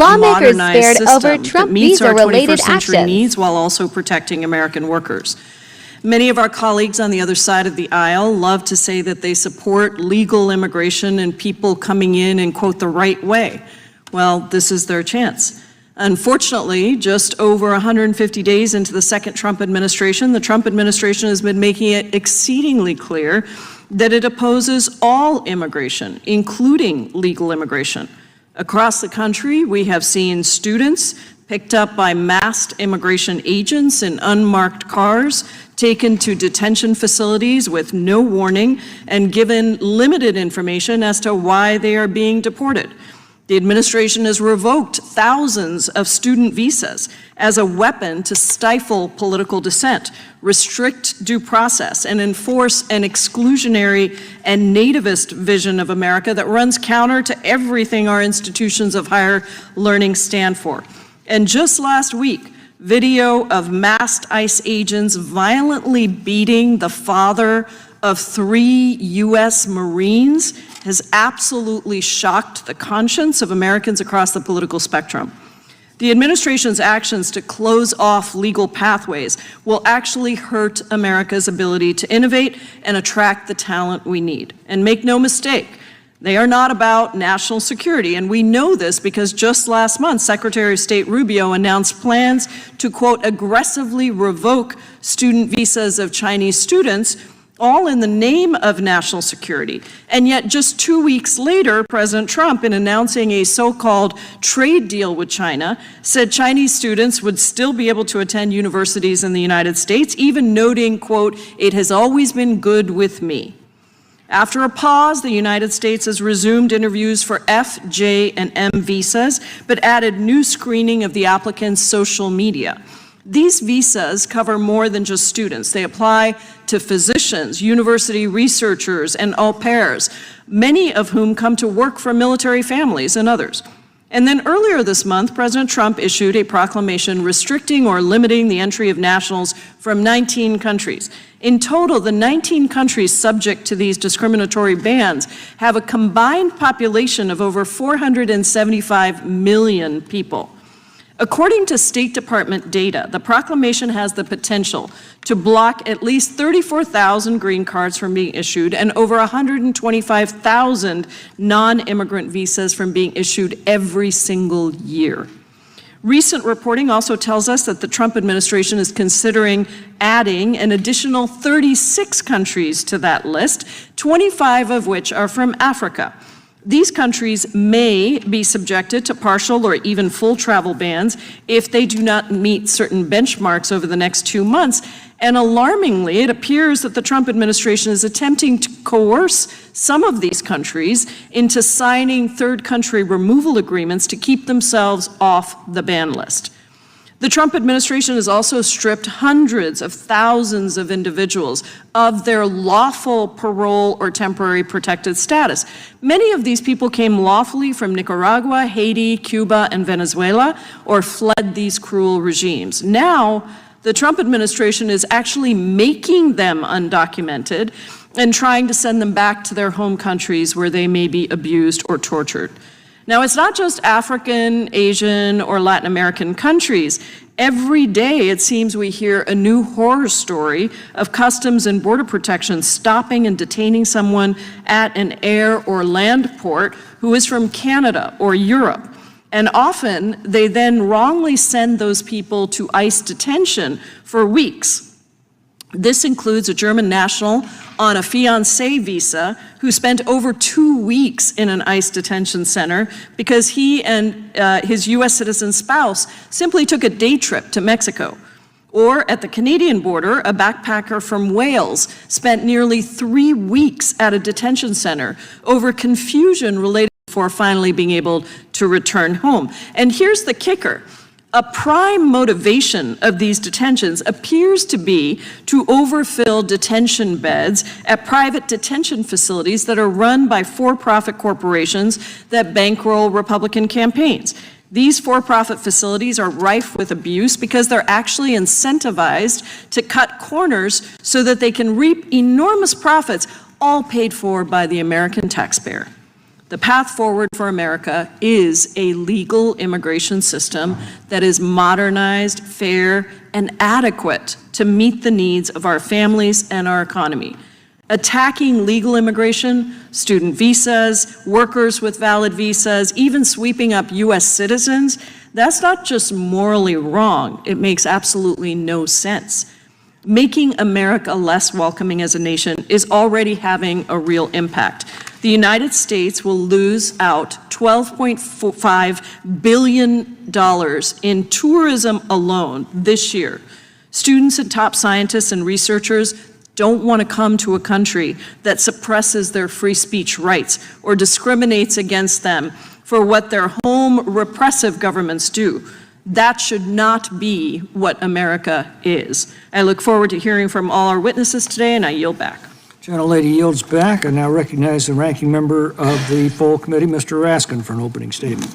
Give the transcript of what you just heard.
Lawmakers modernized spared over system Trump that meets our visa-related 21st century actions. needs while also protecting American workers. Many of our colleagues on the other side of the aisle love to say that they support legal immigration and people coming in, quote, the right way. Well, this is their chance. Unfortunately, just over 150 days into the second Trump administration, the Trump administration has been making it exceedingly clear that it opposes all immigration, including legal immigration. Across the country, we have seen students picked up by masked immigration agents in unmarked cars, taken to detention facilities with no warning, and given limited information as to why they are being deported. The administration has revoked thousands of student visas as a weapon to stifle political dissent, restrict due process, and enforce an exclusionary and nativist vision of America that runs counter to everything our institutions of higher learning stand for. And just last week, video of masked ICE agents violently beating the father of 3 U.S. Marines has absolutely shocked the conscience of Americans across the political spectrum. The administration's actions to close off legal pathways will actually hurt America's ability to innovate and attract the talent we need. And make no mistake, they are not about national security, and we know this because just last month, Secretary of State Rubio announced plans to, quote, aggressively revoke student visas of Chinese students, all in the name of national security. And yet just 2 weeks later, President Trump, in announcing a so-called trade deal with China, said Chinese students would still be able to attend universities in the United States, even noting, quote, it has always been good with me. After a pause, the United States has resumed interviews for F, J, and M visas, but added new screening of the applicants' social media. These visas cover more than just students. They apply to physicians, university researchers, and au pairs, many of whom come to work for military families and others. And then earlier this month, President Trump issued a proclamation restricting or limiting the entry of nationals from 19 countries. In total, the 19 countries subject to these discriminatory bans have a combined population of over 475 million people. According to State Department data, the proclamation has the potential to block at least 34,000 green cards from being issued and over 125,000 non-immigrant visas from being issued every single year. Recent reporting also tells us that the Trump administration is considering adding an additional 36 countries to that list, 25 of which are from Africa. These countries may be subjected to partial or even full travel bans if they do not meet certain benchmarks over the next 2 months. And alarmingly, it appears that the Trump administration is attempting to coerce some of these countries into signing third country removal agreements to keep themselves off the ban list. The Trump administration has also stripped hundreds of thousands of individuals of their lawful parole or temporary protected status. Many of these people came lawfully from Nicaragua, Haiti, Cuba, and Venezuela, or fled these cruel regimes. Now, the Trump administration is actually making them undocumented and trying to send them back to their home countries where they may be abused or tortured. Now, it's not just African, Asian, or Latin American countries. Every day, it seems we hear a new horror story of Customs and Border Protection stopping and detaining someone at an air or land port who is from Canada or Europe. And often, they then wrongly send those people to ICE detention for weeks. This includes a German national on a fiancé visa who spent over 2 weeks in an ICE detention center because he and his US citizen spouse simply took a day trip to Mexico. Or at the Canadian border, a backpacker from Wales spent nearly 3 weeks at a detention center over confusion related before finally being able to return home. And here's the kicker. A prime motivation of these detentions appears to be to overfill detention beds at private detention facilities that are run by for-profit corporations that bankroll Republican campaigns. These for-profit facilities are rife with abuse because they're actually incentivized to cut corners so that they can reap enormous profits, all paid for by the American taxpayer. The path forward for America is a legal immigration system that is modernized, fair, and adequate to meet the needs of our families and our economy. Attacking legal immigration, student visas, workers with valid visas, even sweeping up U.S. citizens, that's not just morally wrong, it makes absolutely no sense. Making America less welcoming as a nation is already having a real impact. The United States will lose out $12.5 billion in tourism alone this year. Students and top scientists and researchers don't want to come to a country that suppresses their free speech rights or discriminates against them for what their home repressive governments do. That should not be what America is. I look forward to hearing from all our witnesses today, and I yield back. Gentlelady yields back. I now recognize the ranking member of the full committee, Mr. Raskin, for an opening statement.